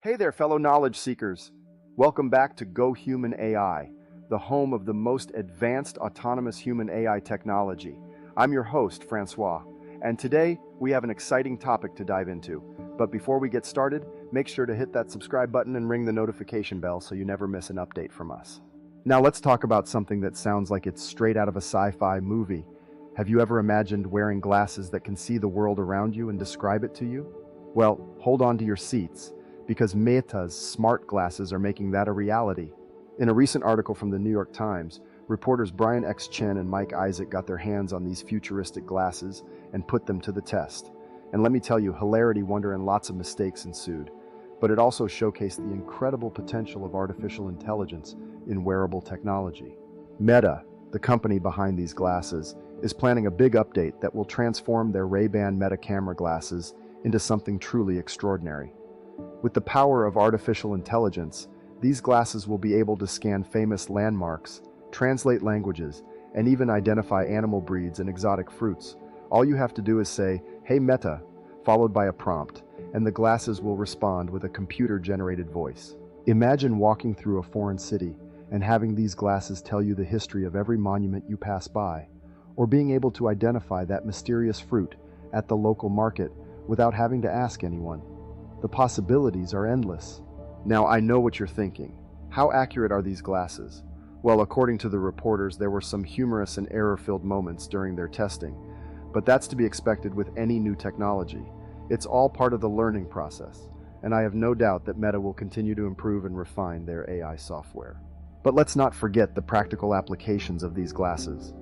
Hey there, fellow knowledge seekers. Welcome back to Go Human AI, the home of the most advanced autonomous human AI technology. I'm your host, Francois, and today we have an exciting topic to dive into. But before we get started, make sure to hit that subscribe button and ring the notification bell so you never miss an update from us. Now let's talk about something that sounds like it's straight out of a sci-fi movie. Have you ever imagined wearing glasses that can see the world around you and describe it to you? Well, hold on to your seats, because Meta's smart glasses are making that a reality. In a recent article from the New York Times, reporters Brian X. Chen and Mike Isaac got their hands on these futuristic glasses and put them to the test. And let me tell you, hilarity, wonder, and lots of mistakes ensued. But it also showcased the incredible potential of artificial intelligence in wearable technology. Meta, the company behind these glasses, is planning a big update that will transform their Ray-Ban Meta camera glasses into something truly extraordinary. With the power of artificial intelligence, these glasses will be able to scan famous landmarks, translate languages, and even identify animal breeds and exotic fruits. All you have to do is say, "Hey Meta," followed by a prompt, and the glasses will respond with a computer-generated voice. Imagine walking through a foreign city and having these glasses tell you the history of every monument you pass by, or being able to identify that mysterious fruit at the local market without having to ask anyone. The possibilities are endless. Now, I know what you're thinking. How accurate are these glasses? Well, according to the reporters, there were some humorous and error-filled moments during their testing, but that's to be expected with any new technology. It's all part of the learning process, and I have no doubt that Meta will continue to improve and refine their AI software. But let's not forget the practical applications of these glasses.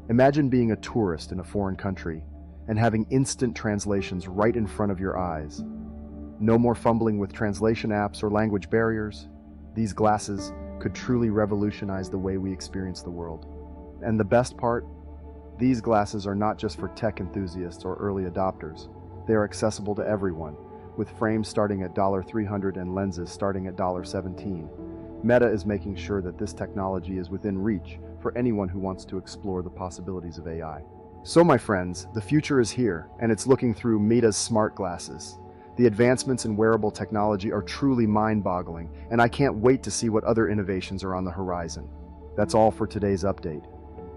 Imagine being a tourist in a foreign country and having instant translations right in front of your eyes. No more fumbling with translation apps or language barriers. These glasses could truly revolutionize the way we experience the world. And the best part? These glasses are not just for tech enthusiasts or early adopters. They are accessible to everyone, with frames starting at $300 and lenses starting at $17. Meta is making sure that this technology is within reach for anyone who wants to explore the possibilities of AI. So my friends, the future is here, and it's looking through Meta's smart glasses. The advancements in wearable technology are truly mind-boggling, and I can't wait to see what other innovations are on the horizon. That's all for today's update.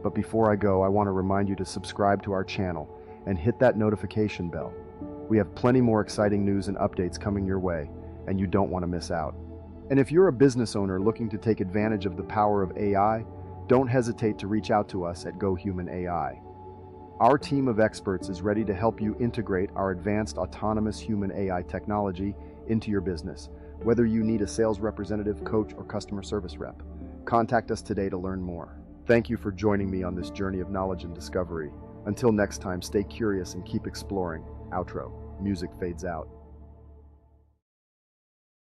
But before I go, I want to remind you to subscribe to our channel and hit that notification bell. We have plenty more exciting news and updates coming your way, and you don't want to miss out. And if you're a business owner looking to take advantage of the power of AI, don't hesitate to reach out to us at Go Human AI. Our team of experts is ready to help you integrate our advanced autonomous human AI technology into your business, whether you need a sales representative, coach, or customer service rep. Contact us today to learn more. Thank you for joining me on this journey of knowledge and discovery. Until next time, stay curious and keep exploring. Outro. Music fades out.